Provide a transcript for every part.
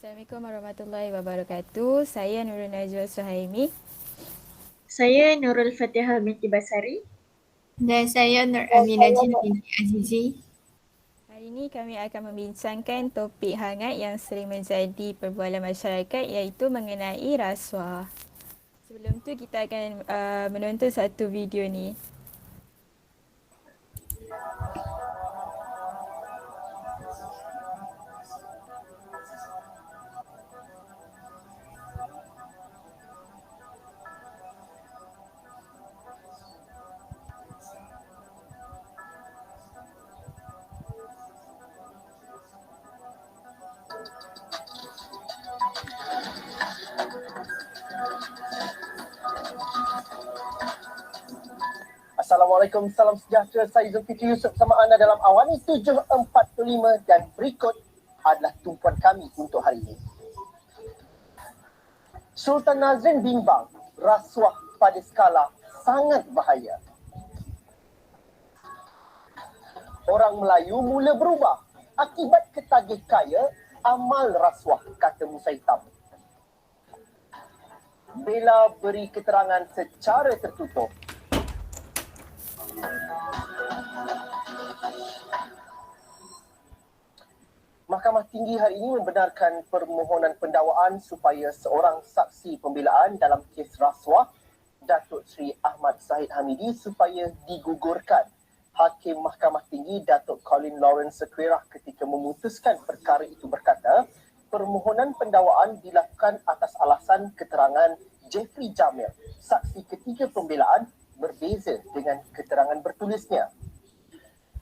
Assalamualaikum warahmatullahi wabarakatuh. Saya Nurul Najwa Suhaimi. Saya Nurul Fatihah binti Basari. Dan saya Nur Aminah Jin binti Azizi. Hari ini kami akan membincangkan topik hangat yang sering menjadi perbualan masyarakat iaitu mengenai rasuah. Sebelum tu kita akan menonton satu video ni. Assalamualaikum, salam sejahtera. Saya Zulkifli Yusof bersama anda dalam Awani 745 dan berikut adalah tumpuan kami untuk hari ini. Sultan Nazrin bimbang rasuah pada skala sangat bahaya. Orang Melayu mula berubah akibat ketagih kaya amal rasuah, kata Musa Hitam. Bella beri keterangan secara tertutup. Mahkamah Tinggi hari ini membenarkan permohonan pendakwaan supaya seorang saksi pembelaan dalam kes rasuah, Datuk Seri Ahmad Zahid Hamidi, supaya digugurkan. Hakim Mahkamah Tinggi Datuk Colin Lawrence Sequeira ketika memutuskan perkara itu berkata, permohonan pendakwaan dilakukan atas alasan keterangan Jeffrey Jamil, saksi ketiga pembelaan, berbeza dengan keterangan bertulisnya.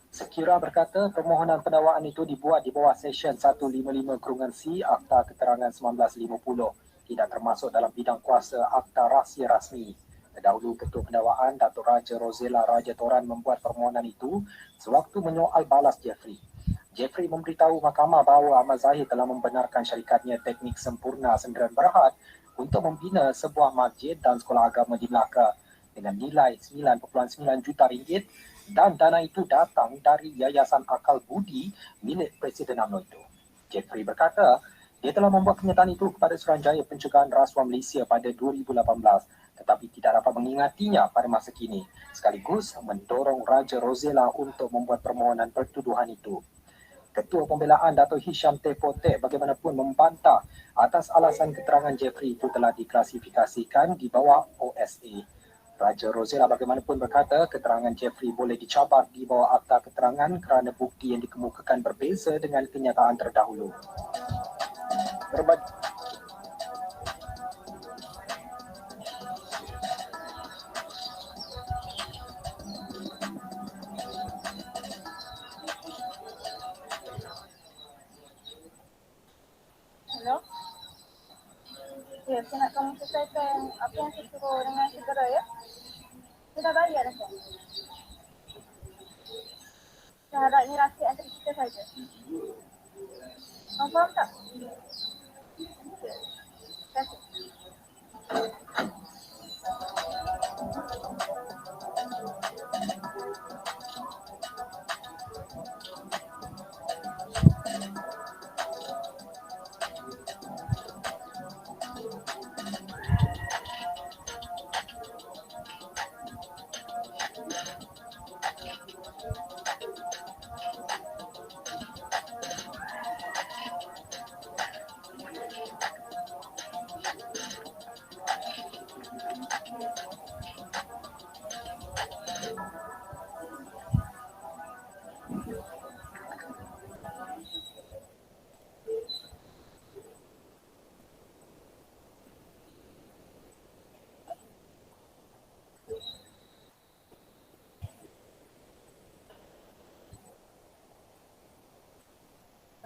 Sekira berkata permohonan pendakwaan itu dibuat di bawah Seksyen 155/C Akta Keterangan 1950, tidak termasuk dalam bidang kuasa Akta Rahsia Rasmi. Terdahulu Ketua Pendakwaan Datuk Raja Rosella Raja Toran membuat permohonan itu sewaktu menyoal balas Jeffrey. Jeffrey memberitahu mahkamah bahawa Ahmad Zahid telah membenarkan syarikatnya Teknik Sempurna Sendirian Berhad untuk membina sebuah masjid dan sekolah agama di Melaka dengan nilai 9.9 juta ringgit, dan dana itu datang dari Yayasan Akal Budi milik Presiden UMNO itu. Jeffrey berkata, dia telah membuat kenyataan itu kepada Suruhanjaya Pencegahan Rasuah Malaysia pada 2018, tetapi tidak dapat mengingatinya pada masa kini, sekaligus mendorong Raja Rosella untuk membuat permohonan pertuduhan itu. Ketua Pembelaan Dato' Hisham Tepotek bagaimanapun membantah atas alasan keterangan Jeffrey itu telah diklasifikasikan di bawah OSA. Raja Rosella bagaimanapun berkata keterangan Jeffrey boleh dicabar di bawah akta keterangan kerana bukti yang dikemukakan berbeza dengan kenyataan terdahulu. Hello? Ya, saya nak kamu selesaikan apa yang saya suruh dengan segera ya. Saya dah bayar dah kan? Saya harap ini rahsia antara kita saja. Kamu faham tak? Okey.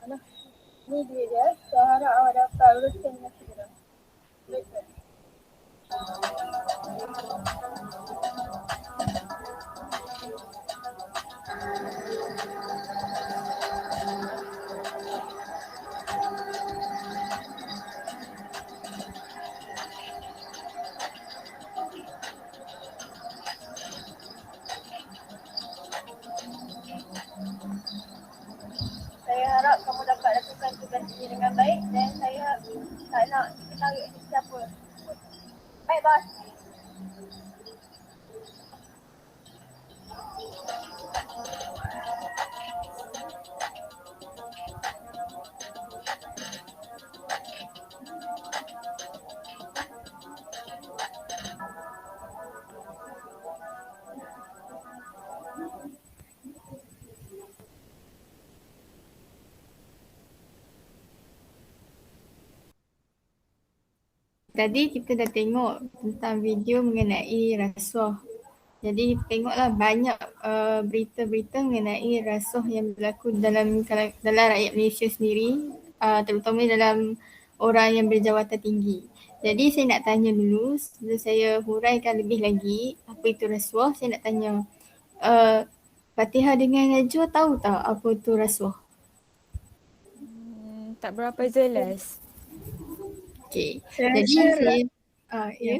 Terima kasih. Ni dia. Saya harap awak dapat uruskan dengan segera. Baik, sir. Saya harap kamu dapat lakukan tugas ini dengan baik dan saya tak nak kita tarik siapa. Baik bos. Tadi kita dah tengok tentang video mengenai rasuah. Jadi tengoklah banyak berita-berita mengenai rasuah yang berlaku dalam rakyat Malaysia sendiri, terutama dalam orang yang berjawatan tinggi. Jadi saya nak tanya dulu, sebelum saya huraikan lebih lagi apa itu rasuah, saya nak tanya Fatihah dengan Najwa tahu tak apa itu rasuah? Tak berapa jelas. Okay. Saya Jadi rasa saya ya.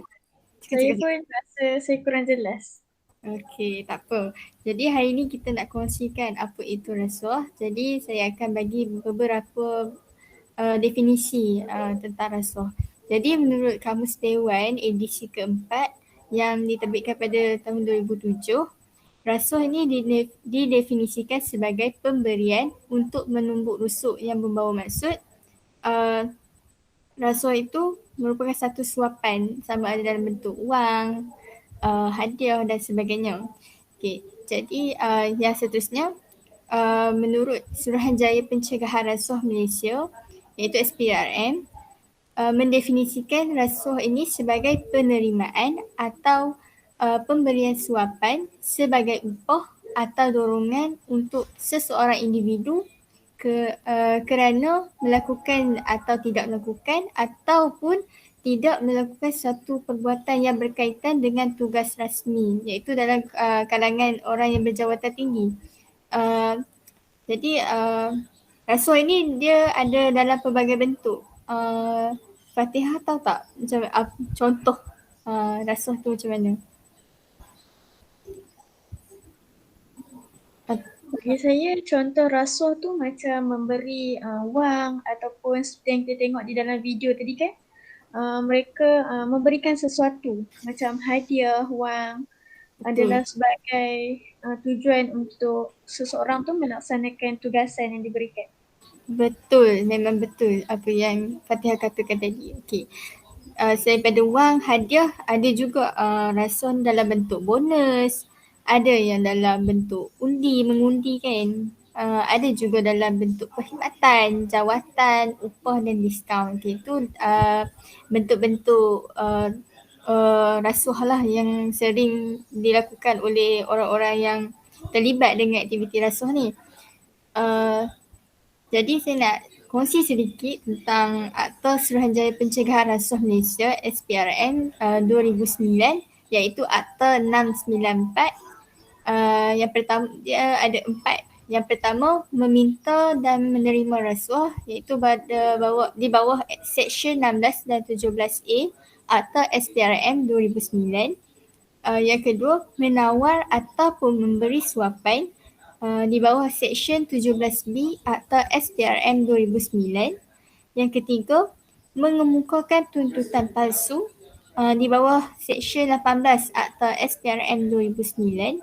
saya pun rasa saya kurang jelas. Okey, tak apa. Jadi hari ini kita nak kongsikan apa itu rasuah. Jadi saya akan bagi beberapa definisi tentang rasuah. Jadi menurut Kamus Dewan edisi keempat yang diterbitkan pada tahun 2007, rasuah ini didefinisikan sebagai pemberian untuk menumbuk rusuk yang membawa maksud. Rasuah itu merupakan satu suapan sama ada dalam bentuk wang, hadiah dan sebagainya. Okay. Jadi yang seterusnya menurut Suruhanjaya Pencegahan Rasuah Malaysia iaitu SPRM mendefinisikan rasuah ini sebagai penerimaan atau pemberian suapan sebagai upah atau dorongan untuk seseorang individu kerana melakukan atau tidak melakukan ataupun tidak melakukan satu perbuatan yang berkaitan dengan tugas rasmi, iaitu dalam kalangan orang yang berjawatan tinggi. Jadi rasuah ini dia ada dalam pelbagai bentuk. Fatihah tahu tak macam contoh rasuah tu macam mana? Bagi saya contoh rasuah tu macam memberi wang ataupun seperti yang kita tengok di dalam video tadi kan, mereka memberikan sesuatu macam hadiah, wang adalah sebagai tujuan untuk seseorang tu melaksanakan tugasan yang diberikan. Betul, memang betul apa yang Fatihah katakan tadi. Okey. Selain pada wang, hadiah, ada juga rasuah dalam bentuk bonus, ada yang dalam bentuk mengundi kan. Ada juga dalam bentuk perkhidmatan, jawatan, upah dan diskaun. Okay, itu bentuk-bentuk rasuah lah yang sering dilakukan oleh orang-orang yang terlibat dengan aktiviti rasuah ni. Jadi saya nak kongsi sedikit tentang Akta Suruhanjaya Pencegahan Rasuah Malaysia SPRM 2009 iaitu Akta 694. Yang pertama dia ada 4. Yang pertama meminta dan menerima rasuah iaitu di bawah Seksyen 16 dan 17A Akta SPRM 2009. Yang kedua menawar ataupun memberi suapan di bawah Seksyen 17B Akta SPRM 2009. Yang ketiga, mengemukakan tuntutan palsu di bawah Seksyen 18 Akta SPRM 2009.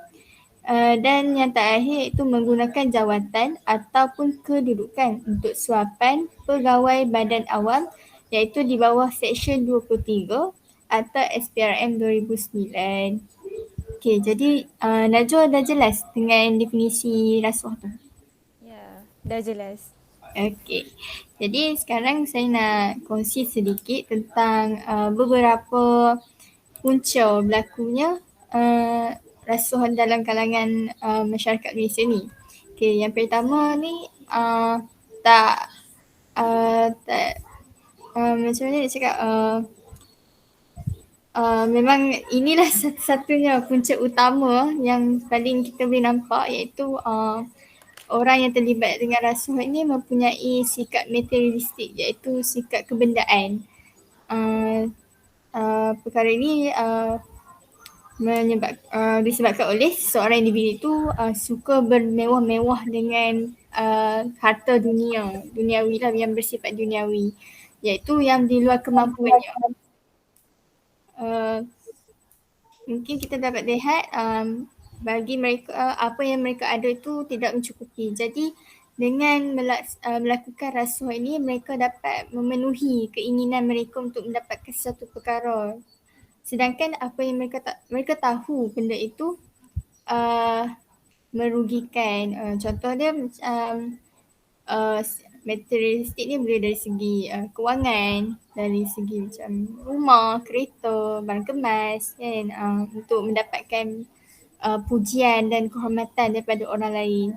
Dan yang terakhir iaitu menggunakan jawatan ataupun kedudukan untuk suapan pegawai badan awam iaitu di bawah Seksyen 23 Akta SPRM 2009. Okey, jadi Najwa dah jelas dengan definisi rasuah tu? Ya, dah jelas. Okey, jadi sekarang saya nak kongsi sedikit tentang beberapa punca berlakunya rasuah dalam kalangan masyarakat Malaysia ni. Okey, yang pertama ni macam mana nak cakap, memang inilah satu-satunya punca utama yang paling kita boleh nampak iaitu orang yang terlibat dengan rasuah ini mempunyai sikap materialistik iaitu sikap kebendaan. Perkara ini disebabkan oleh seorang individu itu suka bermewah-mewah dengan harta duniawi lah yang bersifat duniawi. iaitu yang di luar kemampuannya. Mungkin kita dapat lihat bagi mereka apa yang mereka ada itu tidak mencukupi. Jadi dengan melakukan rasuah ini mereka dapat memenuhi keinginan mereka untuk mendapatkan sesuatu perkara. Sedangkan apa yang mereka tahu benda itu merugikan. Contoh dia macam materialistik ni boleh dari segi kewangan, dari segi macam rumah, kereta, barang kemas kan, untuk mendapatkan pujian dan kehormatan daripada orang lain.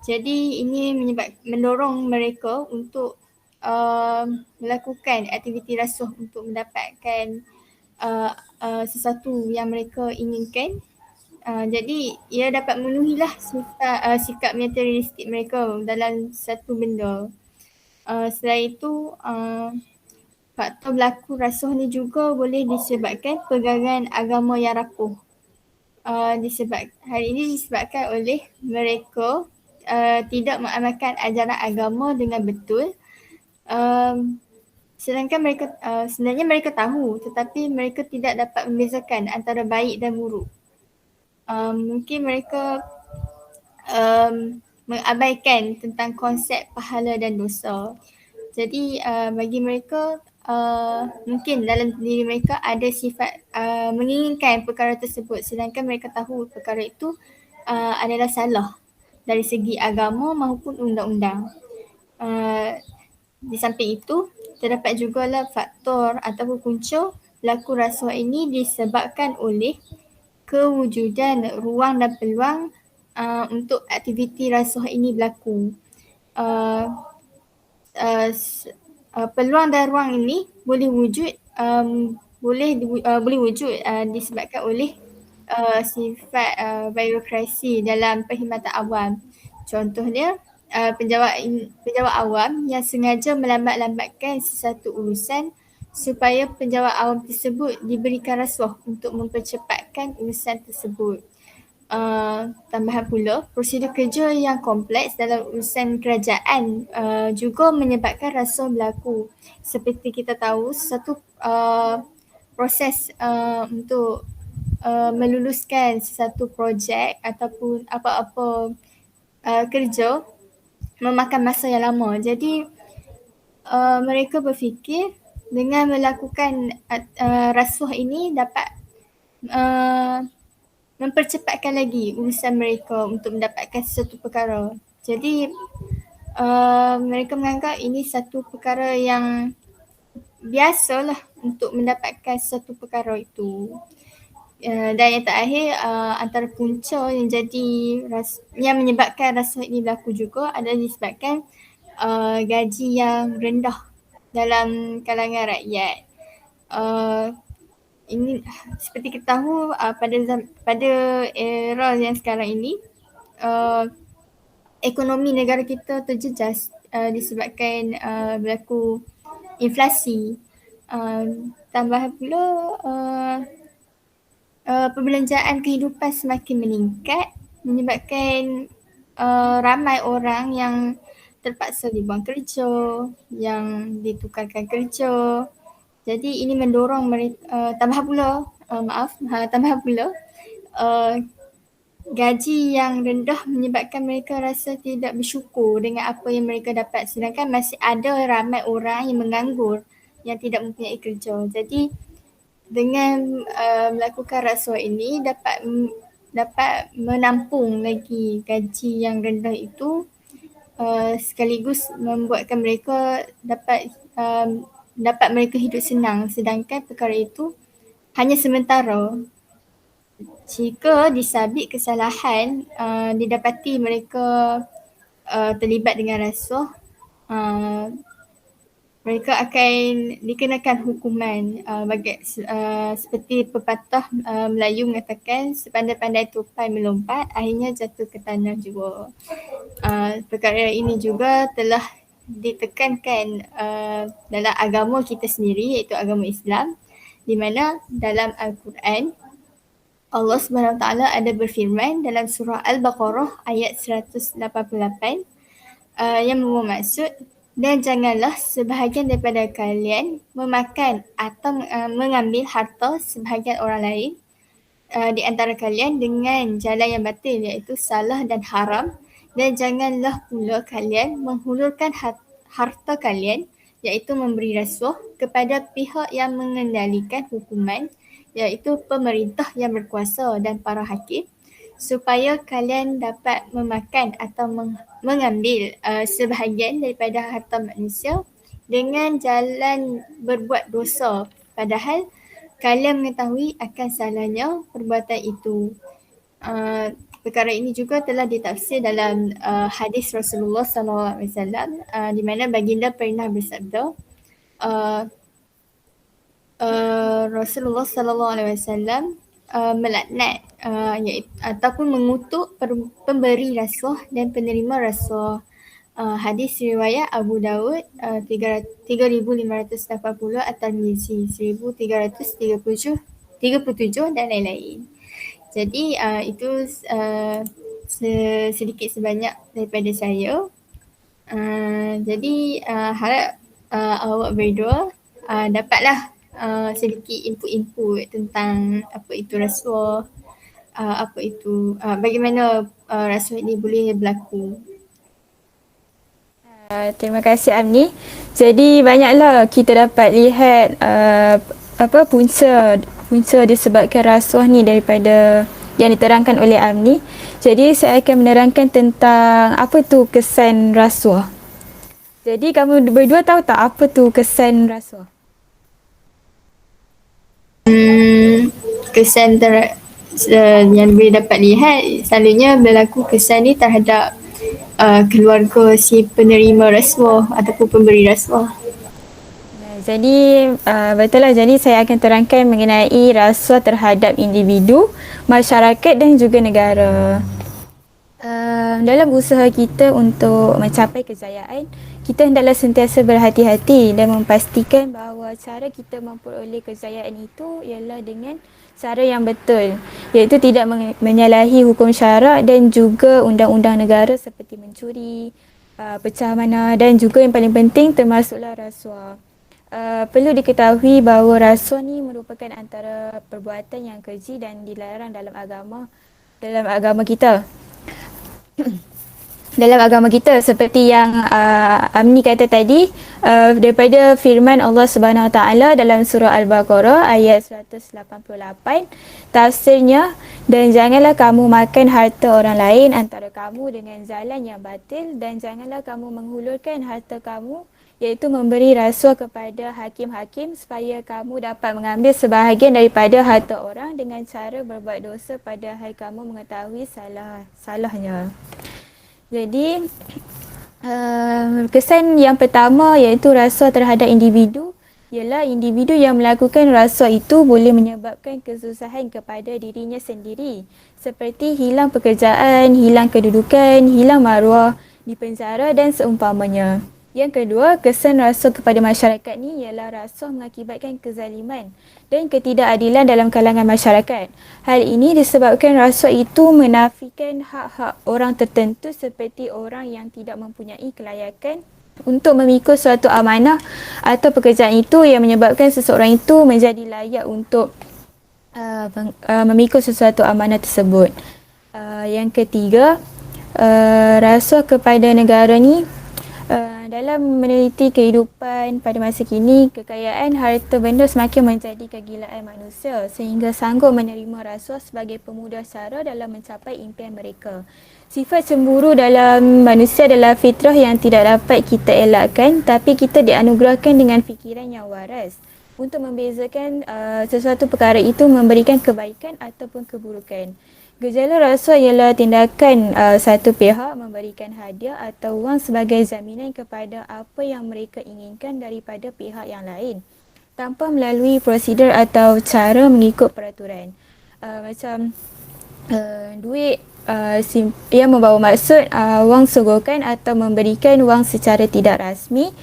Jadi ini mendorong mereka untuk melakukan aktiviti rasuah untuk mendapatkan sesuatu yang mereka inginkan. Jadi ia dapat memenuhilah sikap materialistik mereka dalam satu benda. Selain itu, faktor berlaku rasuah ni juga boleh disebabkan pegangan agama yang rapuh. Hari ini disebabkan oleh mereka tidak mengamalkan ajaran agama dengan betul. Sebenarnya mereka tahu tetapi mereka tidak dapat membezakan antara baik dan buruk. Mungkin mereka mengabaikan tentang konsep pahala dan dosa. Jadi bagi mereka mungkin dalam diri mereka ada sifat menginginkan perkara tersebut sedangkan mereka tahu perkara itu adalah salah dari segi agama maupun undang-undang. Di samping itu, terdapat juga lah faktor ataupun punca berlaku rasuah ini disebabkan oleh kewujudan ruang dan peluang untuk aktiviti rasuah ini berlaku. Peluang dan ruang ini boleh wujud disebabkan oleh sifat birokrasi dalam perkhidmatan awam. Contohnya penjawat awam yang sengaja melambat-lambatkan sesuatu urusan supaya penjawat awam tersebut diberikan rasuah untuk mempercepatkan urusan tersebut. Tambahan pula, prosedur kerja yang kompleks dalam urusan kerajaan juga menyebabkan rasuah berlaku. Seperti kita tahu, satu proses untuk meluluskan sesuatu projek ataupun apa-apa kerja memakan masa yang lama. Jadi mereka berfikir dengan melakukan rasuah ini dapat mempercepatkan lagi urusan mereka untuk mendapatkan sesuatu perkara. Jadi mereka menganggap ini satu perkara yang biasalah untuk mendapatkan sesuatu perkara itu. Dan yang terakhir antara punca yang menyebabkan rasuah ini berlaku juga adalah disebabkan gaji yang rendah dalam kalangan rakyat. Ini seperti kita tahu pada era yang sekarang ini ekonomi negara kita terjejas disebabkan berlaku inflasi. Tambahan pula perbelanjaan kehidupan semakin meningkat menyebabkan ramai orang yang terpaksa dibuang kerja, yang ditukarkan kerja. Jadi ini mendorong mereka, tambah pula gaji yang rendah menyebabkan mereka rasa tidak bersyukur dengan apa yang mereka dapat sedangkan masih ada ramai orang yang menganggur yang tidak mempunyai kerja. Jadi dengan melakukan rasuah ini dapat menampung lagi gaji yang rendah itu sekaligus membuatkan mereka dapat mereka hidup senang sedangkan perkara itu hanya sementara. Jika disabit kesalahan didapati mereka terlibat dengan rasuah, mereka akan dikenakan hukuman seperti pepatah Melayu mengatakan sepandai-pandai tupai melompat akhirnya jatuh ke tanah juga. Perkara ini juga telah ditekankan dalam agama kita sendiri iaitu agama Islam di mana dalam Al-Quran Allah SWT ada berfirman dalam surah Al-Baqarah ayat 188 yang bermaksud Dan janganlah sebahagian daripada kalian memakan atau mengambil harta sebahagian orang lain di antara kalian dengan jalan yang batil, iaitu salah dan haram. Dan janganlah pula kalian menghulurkan harta kalian, iaitu memberi rasuah kepada pihak yang mengendalikan hukuman, iaitu pemerintah yang berkuasa dan para hakim, supaya kalian dapat memakan atau mengambil sebahagian daripada harta manusia dengan jalan berbuat dosa, padahal kalian mengetahui akan salahnya perbuatan itu. Perkara ini juga telah ditafsir dalam hadis Rasulullah SAW, di mana baginda pernah bersabda, Rasulullah SAW melaknat ataupun mengutuk pemberi rasuah dan penerima rasuah. Hadis riwayat Abu Dawud 3580, At-Tirmizi 1337 dan lain-lain. Jadi itu sedikit sebanyak daripada saya. Jadi harap awak berdua dapatlah sedikit input-input tentang apa itu rasuah, apa itu bagaimana rasuah ini boleh berlaku. Terima kasih Amni. Jadi banyaklah kita dapat lihat punca disebabkan rasuah ni daripada yang diterangkan oleh Amni. Jadi saya akan menerangkan tentang apa tu kesan rasuah. Jadi kamu berdua tahu tak apa tu kesan rasuah? Kesan yang boleh dapat lihat selalunya berlaku kesan ni terhadap keluarga si penerima rasuah ataupun pemberi rasuah. Jadi betul lah, jadi saya akan terangkan mengenai rasuah terhadap individu, masyarakat dan juga negara. Dalam usaha kita untuk mencapai kejayaan, kita hendaklah sentiasa berhati-hati dan memastikan bahawa cara kita memperoleh kejayaan itu ialah dengan cara yang betul, iaitu tidak menyalahi hukum syarak dan juga undang-undang negara seperti mencuri, pecah mana dan juga yang paling penting termasuklah rasuah. Perlu diketahui bahawa rasuah ni merupakan antara perbuatan yang keji dan dilarang dalam agama kita. Dalam agama kita, seperti yang Amni kata tadi, daripada firman Allah Subhanahu Wa Taala dalam surah Al-Baqarah ayat 188, tafsirnya, dan janganlah kamu makan harta orang lain antara kamu dengan jalan yang batil, dan janganlah kamu menghulurkan harta kamu, iaitu memberi rasuah kepada hakim-hakim supaya kamu dapat mengambil sebahagian daripada harta orang dengan cara berbuat dosa padahal kamu mengetahui salahnya. Jadi kesan yang pertama iaitu rasuah terhadap individu ialah individu yang melakukan rasuah itu boleh menyebabkan kesusahan kepada dirinya sendiri, seperti hilang pekerjaan, hilang kedudukan, hilang maruah, dipenjara dan seumpamanya. Yang kedua, kesan rasuah kepada masyarakat ni ialah rasuah mengakibatkan kezaliman dan ketidakadilan dalam kalangan masyarakat. Hal ini disebabkan rasuah itu menafikan hak-hak orang tertentu seperti orang yang tidak mempunyai kelayakan untuk memikul suatu amanah atau pekerjaan itu yang menyebabkan seseorang itu menjadi layak untuk memikul sesuatu amanah tersebut. Yang ketiga, rasuah kepada negara ni dalam meneliti kehidupan pada masa kini, kekayaan harta benda semakin menjadi kegilaan manusia sehingga sanggup menerima rasuah sebagai pemudah cara dalam mencapai impian mereka. Sifat cemburu dalam manusia adalah fitrah yang tidak dapat kita elakkan, tapi kita dianugerahkan dengan fikiran yang waras untuk membezakan sesuatu perkara itu memberikan kebaikan ataupun keburukan. Gejala rasuah ialah tindakan satu pihak memberikan hadiah atau wang sebagai jaminan kepada apa yang mereka inginkan daripada pihak yang lain tanpa melalui prosedur atau cara mengikut peraturan. Macam duit yang membawa maksud wang sogokan atau memberikan wang secara tidak rasmi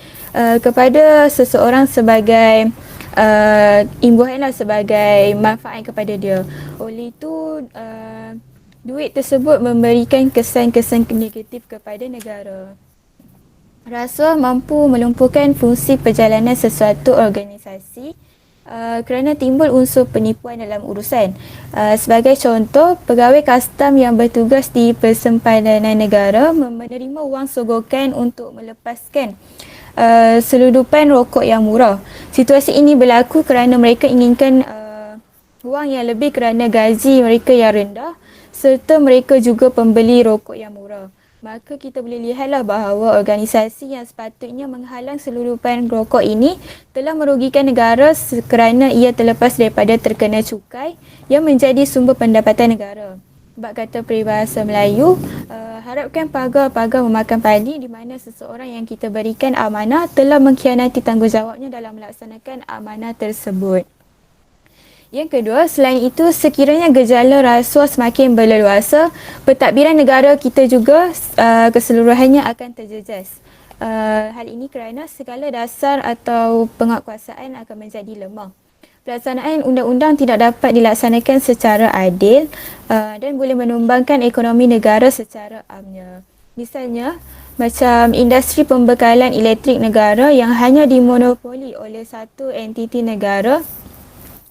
kepada seseorang sebagai imbuhanlah sebagai manfaat kepada dia. Oleh itu duit tersebut memberikan kesan-kesan negatif kepada negara. Rasuah mampu melumpuhkan fungsi perjalanan sesuatu organisasi kerana timbul unsur penipuan dalam urusan. Sebagai contoh, pegawai kastam yang bertugas di persempadan negara menerima wang sogokan untuk melepaskan seludupan rokok yang murah. Situasi ini berlaku kerana mereka inginkan wang yang lebih kerana gaji mereka yang rendah serta mereka juga pembeli rokok yang murah. Maka kita boleh lihatlah bahawa organisasi yang sepatutnya menghalang seludupan rokok ini telah merugikan negara kerana ia terlepas daripada terkena cukai yang menjadi sumber pendapatan negara. Bab kata peribahasa Melayu, harapkan pagar-pagar memakan padi, di mana seseorang yang kita berikan amanah telah mengkhianati tanggungjawabnya dalam melaksanakan amanah tersebut. Yang kedua, selain itu, sekiranya gejala rasuah semakin berleluasa, pentadbiran negara kita juga keseluruhannya akan terjejas. Hal ini kerana segala dasar atau penguatkuasaan akan menjadi lemah. Pelaksanaan undang-undang tidak dapat dilaksanakan secara adil dan boleh menumbangkan ekonomi negara secara amnya. Misalnya, macam industri pembekalan elektrik negara yang hanya dimonopoli oleh satu entiti negara,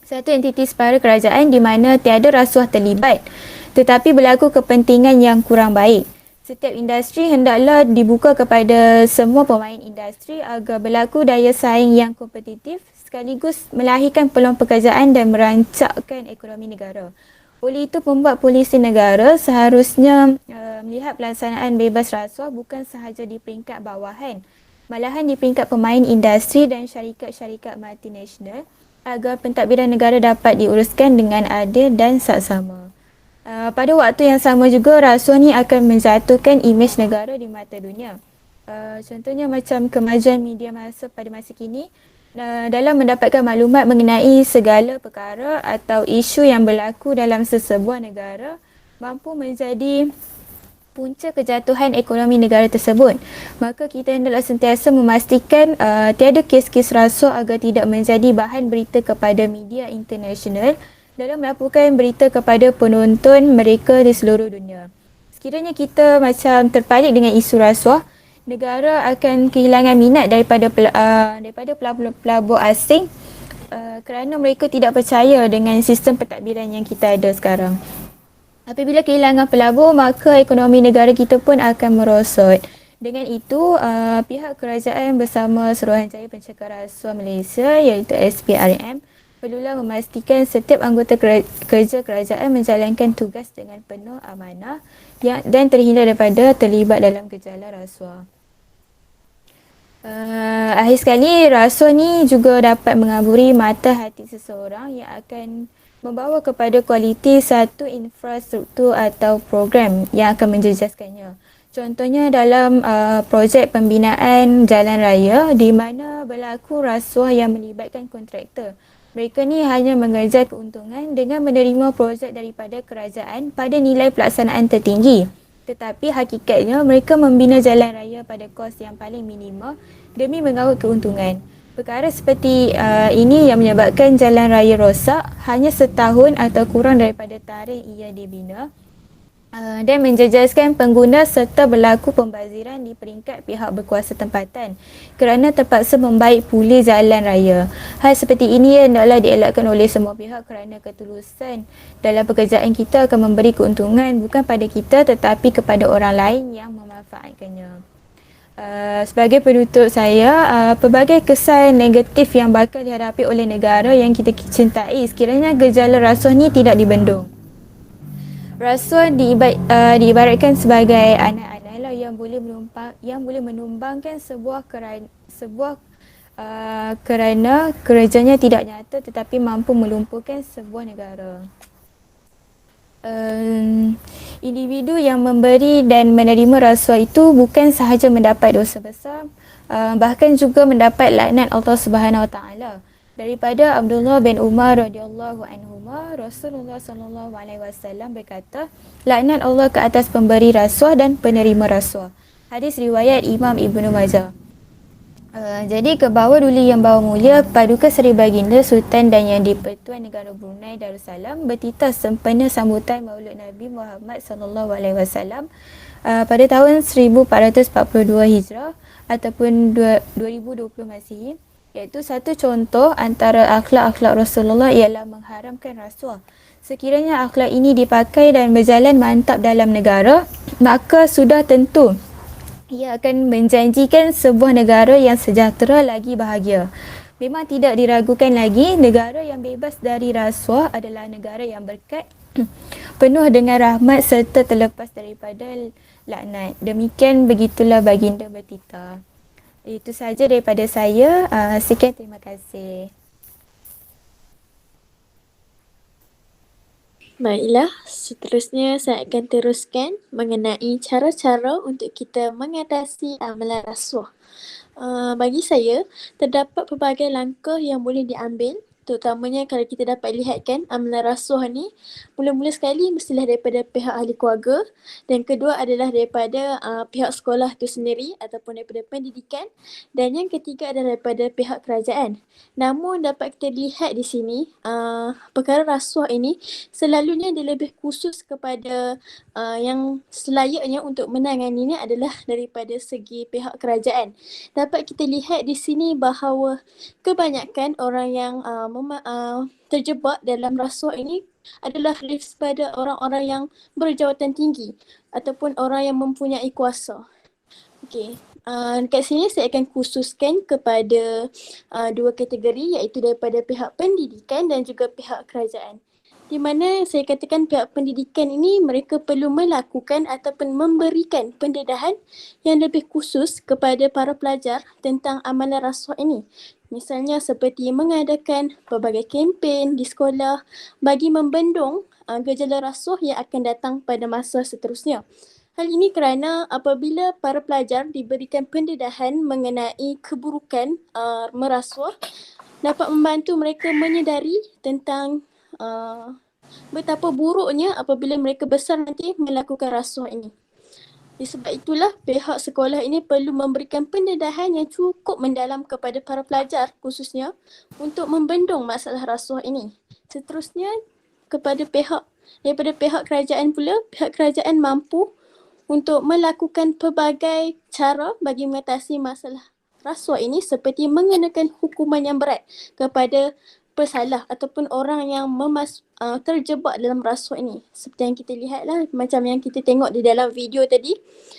satu entiti separa kerajaan di mana tiada rasuah terlibat, tetapi berlaku kepentingan yang kurang baik. Setiap industri hendaklah dibuka kepada semua pemain industri agar berlaku daya saing yang kompetitif sekaligus melahirkan peluang pekerjaan dan merancakkan ekonomi negara. Oleh itu, pembuat polisi negara seharusnya melihat pelaksanaan bebas rasuah bukan sahaja di peringkat bawahan, malahan di peringkat pemain industri dan syarikat-syarikat multinasional agar pentadbiran negara dapat diuruskan dengan adil dan saksama. Pada waktu yang sama juga, rasuah ni akan menjatuhkan imej negara di mata dunia. Contohnya macam kemajuan media masa pada masa kini dalam mendapatkan maklumat mengenai segala perkara atau isu yang berlaku dalam sesebuah negara mampu menjadi punca kejatuhan ekonomi negara tersebut. Maka kita hendaklah sentiasa memastikan tiada kes-kes rasuah agar tidak menjadi bahan berita kepada media internasional dalam melaporkan berita kepada penonton mereka di seluruh dunia. Sekiranya kita macam terpalit dengan isu rasuah, negara akan kehilangan minat daripada pelabur asing kerana mereka tidak percaya dengan sistem pentadbiran yang kita ada sekarang. Apabila kehilangan pelabur, maka ekonomi negara kita pun akan merosot. Dengan itu, pihak kerajaan bersama Suruhanjaya Pencegah Rasuah Malaysia iaitu SPRM perlulah memastikan setiap anggota kerja kerajaan menjalankan tugas dengan penuh amanah dan terhindar daripada terlibat dalam gejala rasuah. Akhir sekali, rasuah ni juga dapat mengaburi mata hati seseorang yang akan membawa kepada kualiti satu infrastruktur atau program yang akan menjejaskannya. Contohnya dalam projek pembinaan jalan raya di mana berlaku rasuah yang melibatkan kontraktor. Mereka ni hanya mengejar keuntungan dengan menerima projek daripada kerajaan pada nilai pelaksanaan tertinggi. Tetapi hakikatnya mereka membina jalan raya pada kos yang paling minima demi mengaut keuntungan. Perkara seperti ini yang menyebabkan jalan raya rosak hanya setahun atau kurang daripada tarikh ia dibina dan menjejaskan pengguna serta berlaku pembaziran di peringkat pihak berkuasa tempatan kerana terpaksa membaik pulih jalan raya. Hal seperti ini hendaklah dielakkan oleh semua pihak kerana ketulusan dalam pekerjaan kita akan memberi keuntungan bukan pada kita tetapi kepada orang lain yang memanfaatkannya. Sebagai penutup saya, pelbagai kesan negatif yang bakal dihadapi oleh negara yang kita cintai sekiranya gejala rasuah ni tidak dibendung. Rasuah diibaratkan sebagai anak-anak yang boleh menumbangkan sebuah kerana kerjanya tidak nyata tetapi mampu melumpuhkan sebuah negara. Individu yang memberi dan menerima rasuah itu bukan sahaja mendapat dosa besar, bahkan juga mendapat laknat Allah Subhanahu Wa Taala. Daripada Abdullah bin Umar radhiyallahu anhuma, Rasulullah sallallahu alaihi wasallam berkata, laknat Allah ke atas pemberi rasuah dan penerima rasuah. Hadis riwayat Imam Ibnu Majah. Jadi ke bawah duli yang bawa mulia, Paduka Seri Baginda Sultan dan Yang di-Pertuan Negara Brunei Darussalam bertitah sempena sambutan Maulud Nabi Muhammad sallallahu alaihi wasallam pada tahun 1442 Hijrah ataupun 2020 Masihi, iaitu satu contoh antara akhlak-akhlak Rasulullah ialah mengharamkan rasuah. Sekiranya akhlak ini dipakai dan berjalan mantap dalam negara, maka sudah tentu ia akan menjanjikan sebuah negara yang sejahtera lagi bahagia. Memang tidak diragukan lagi, negara yang bebas dari rasuah adalah negara yang berkat, penuh dengan rahmat serta terlepas daripada laknat. Demikian begitulah baginda bertitah. Itu saja daripada saya. Sekian, terima kasih. Baiklah, seterusnya saya akan teruskan mengenai cara-cara untuk kita mengatasi amalan rasuah. Bagi saya, terdapat pelbagai langkah yang boleh diambil, terutamanya kalau kita dapat lihatkan amalan rasuah ni mula-mula sekali mestilah daripada pihak ahli keluarga, dan kedua adalah daripada pihak sekolah tu sendiri ataupun daripada pendidikan, dan yang ketiga adalah daripada pihak kerajaan. Namun dapat kita lihat di sini perkara rasuah ini selalunya dia lebih khusus kepada yang selayaknya untuk menanganinya adalah daripada segi pihak kerajaan. Dapat kita lihat di sini bahawa kebanyakan orang yang terjebak dalam rasuah ini adalah daripada orang-orang yang berjawatan tinggi ataupun orang yang mempunyai kuasa. Okey, dekat sini saya akan khususkan kepada dua kategori, iaitu daripada pihak pendidikan dan juga pihak kerajaan. Di mana saya katakan pihak pendidikan ini mereka perlu melakukan ataupun memberikan pendedahan yang lebih khusus kepada para pelajar tentang amalan rasuah ini. Misalnya seperti mengadakan pelbagai kempen di sekolah bagi membendung gejala rasuah yang akan datang pada masa seterusnya. Hal ini kerana apabila para pelajar diberikan pendedahan mengenai keburukan merasuah, dapat membantu mereka menyedari tentang betapa buruknya apabila mereka besar nanti melakukan rasuah ini. Sebab itulah pihak sekolah ini perlu memberikan pendedahan yang cukup mendalam kepada para pelajar khususnya untuk membendung masalah rasuah ini. Seterusnya daripada pihak kerajaan pula, pihak kerajaan mampu untuk melakukan pelbagai cara bagi mengatasi masalah rasuah ini seperti mengenakan hukuman yang berat kepada pesalah ataupun orang yang terjebak dalam rasuah ini. Seperti yang kita lihatlah, macam yang kita tengok di dalam video tadi,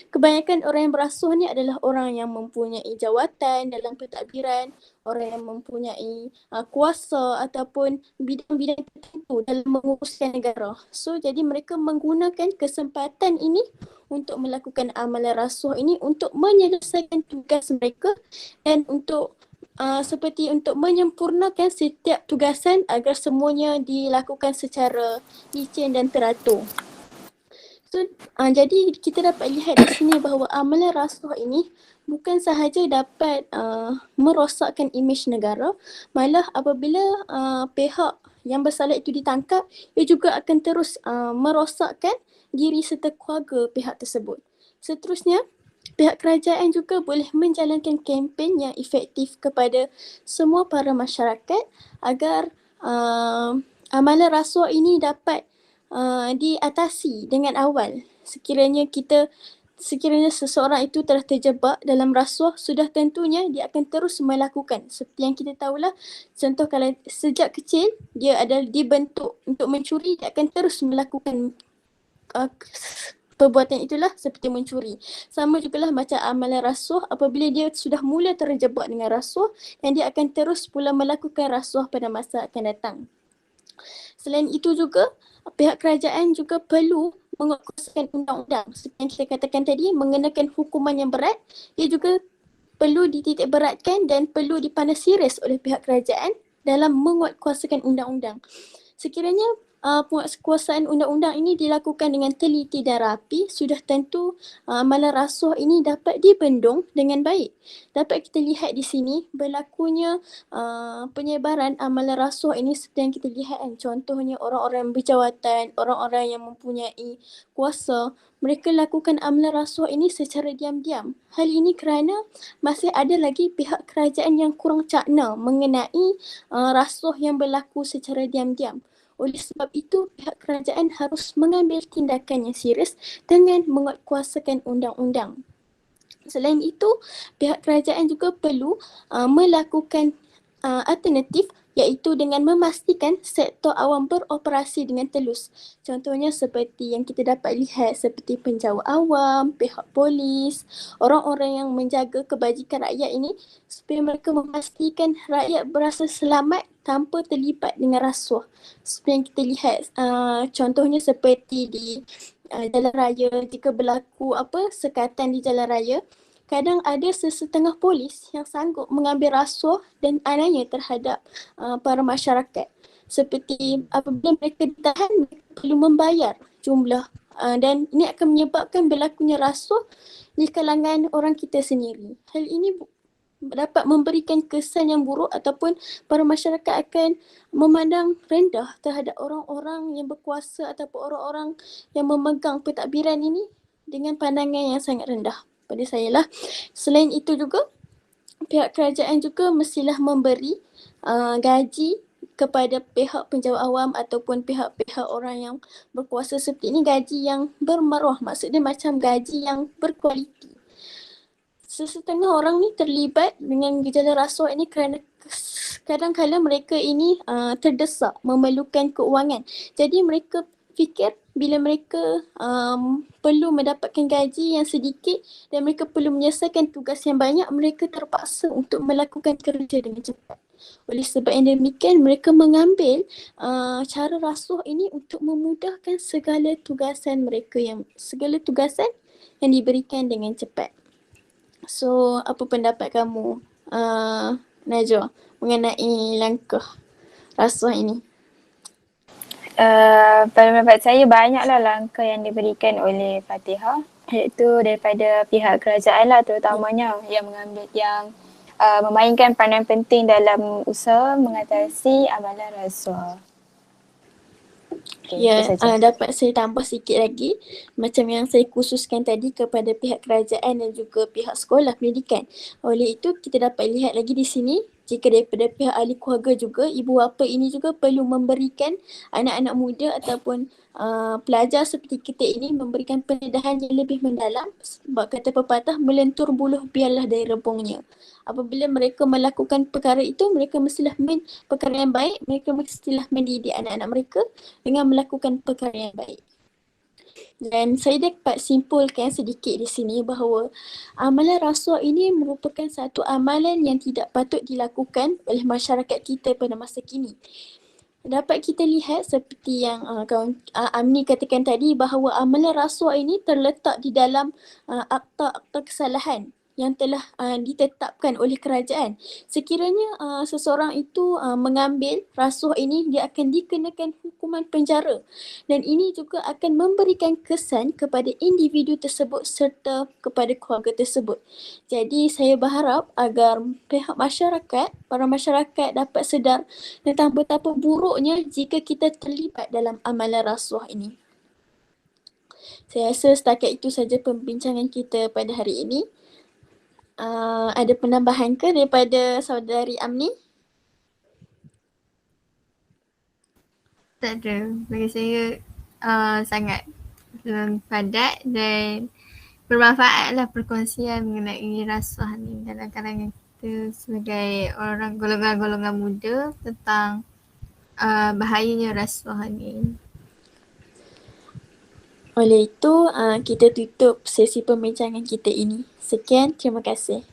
kebanyakan orang yang berasuah ni adalah orang yang mempunyai jawatan dalam pentadbiran, orang yang mempunyai kuasa ataupun bidang-bidang tertentu dalam menguruskan negara. So, jadi mereka menggunakan kesempatan ini untuk melakukan amalan rasuah ini untuk menyelesaikan tugas mereka dan untuk seperti untuk menyempurnakan setiap tugasan agar semuanya dilakukan secara licin dan teratur. So, jadi kita dapat lihat di sini bahawa amalan rasuah ini bukan sahaja dapat merosakkan imej negara, malah apabila pihak yang bersalah itu ditangkap, ia juga akan terus merosakkan diri serta keluarga pihak tersebut. Seterusnya, pihak kerajaan juga boleh menjalankan kempen yang efektif kepada semua para masyarakat agar amalan rasuah ini dapat diatasi dengan awal. Sekiranya seseorang itu telah terjebak dalam rasuah, sudah tentunya dia akan terus melakukan. Seperti yang kita tahulah, contoh kalau sejak kecil dia adalah dibentuk untuk mencuri, dia akan terus melakukan perbuatan itulah seperti mencuri. Sama jugalah macam amalan rasuah, apabila dia sudah mula terjebak dengan rasuah dan dia akan terus pula melakukan rasuah pada masa akan datang. Selain itu juga, pihak kerajaan juga perlu menguatkuasakan undang-undang. Seperti yang kita katakan tadi, mengenakan hukuman yang berat, ia juga perlu dititik beratkan dan perlu dipandang serius oleh pihak kerajaan dalam menguatkuasakan undang-undang. Sekiranya penguatkuasaan undang-undang ini dilakukan dengan teliti dan rapi, sudah tentu amalan rasuah ini dapat dibendung dengan baik. Dapat kita lihat di sini berlakunya penyebaran amalan rasuah ini seperti yang kita lihat kan. Contohnya orang-orang yang berjawatan, orang-orang yang mempunyai kuasa, mereka lakukan amalan rasuah ini secara diam-diam. Hal ini kerana masih ada lagi pihak kerajaan yang kurang cakna mengenai rasuah yang berlaku secara diam-diam. Oleh sebab itu, pihak kerajaan harus mengambil tindakan yang serius dengan menguatkuasakan undang-undang. Selain itu, pihak kerajaan juga perlu melakukan alternatif iaitu dengan memastikan sektor awam beroperasi dengan telus. Contohnya seperti yang kita dapat lihat seperti penjawat awam, pihak polis, orang-orang yang menjaga kebajikan rakyat ini supaya mereka memastikan rakyat berasa selamat tanpa terlibat dengan rasuah. Seperti yang kita lihat contohnya seperti di jalan raya, jika berlaku sekatan di jalan raya, kadang ada sesetengah polis yang sanggup mengambil rasuah dan ananya terhadap para masyarakat. Seperti apabila mereka ditahan, mereka perlu membayar jumlah dan ini akan menyebabkan berlakunya rasuah di kalangan orang kita sendiri. Hal ini dapat memberikan kesan yang buruk ataupun para masyarakat akan memandang rendah terhadap orang-orang yang berkuasa ataupun orang-orang yang memegang pentadbiran ini dengan pandangan yang sangat rendah pada saya lah. Selain itu juga, pihak kerajaan juga mestilah memberi gaji kepada pihak penjawat awam ataupun pihak-pihak orang yang berkuasa seperti ini, gaji yang bermaruah, maksudnya macam gaji yang berkualiti. Sesetengah orang ni terlibat dengan gejala rasuah ini kerana kadang-kadang mereka ini terdesak, memerlukan keuangan. Jadi mereka fikir bila mereka perlu mendapatkan gaji yang sedikit dan mereka perlu menyelesaikan tugas yang banyak, mereka terpaksa untuk melakukan kerja dengan cepat. Oleh sebab yang demikian, mereka mengambil cara rasuah ini untuk memudahkan segala tugasan yang diberikan dengan cepat. So, apa pendapat kamu, Najwa, mengenai langkah rasuah ini? Pada pendapat saya banyaklah langkah yang diberikan oleh Fatihah, iaitu daripada pihak kerajaan lah terutamanya yang memainkan peranan penting dalam usaha mengatasi amalan rasuah. Ya, dapat saya tambah sikit lagi macam yang saya khususkan tadi kepada pihak kerajaan dan juga pihak sekolah pendidikan. Oleh itu kita dapat lihat lagi di sini jika daripada pihak ahli keluarga juga, ibu bapa ini juga perlu memberikan anak-anak muda ataupun pelajar seperti kita ini memberikan pendedahan yang lebih mendalam, sebab kata pepatah melentur buluh biarlah dari rebungnya. Apabila mereka melakukan perkara itu, mereka mestilah perkara yang baik, mereka mestilah mendidik anak-anak mereka dengan melakukan perkara yang baik. Dan saya dapat simpulkan sedikit di sini bahawa amalan rasuah ini merupakan satu amalan yang tidak patut dilakukan oleh masyarakat kita pada masa kini. Dapat kita lihat seperti yang kawan Amni katakan tadi bahawa amalan rasuah ini terletak di dalam akta-akta kesalahan yang telah ditetapkan oleh kerajaan. Sekiranya seseorang itu mengambil rasuah ini, dia akan dikenakan hukuman penjara dan ini juga akan memberikan kesan kepada individu tersebut serta kepada keluarga tersebut. Jadi saya berharap agar pihak masyarakat, para masyarakat dapat sedar tentang betapa buruknya jika kita terlibat dalam amalan rasuah ini. Saya rasa setakat itu saja pembincangan kita pada hari ini. Ada penambahan ke daripada saudari Amni? Tak ada. Bagi saya sangat padat dan bermanfaat lah perkongsian mengenai rasuah ni dalam kalangan kita sebagai orang golongan-golongan muda tentang bahayanya rasuah ni. Oleh itu, kita tutup sesi pembincangan kita ini. Sekian, terima kasih.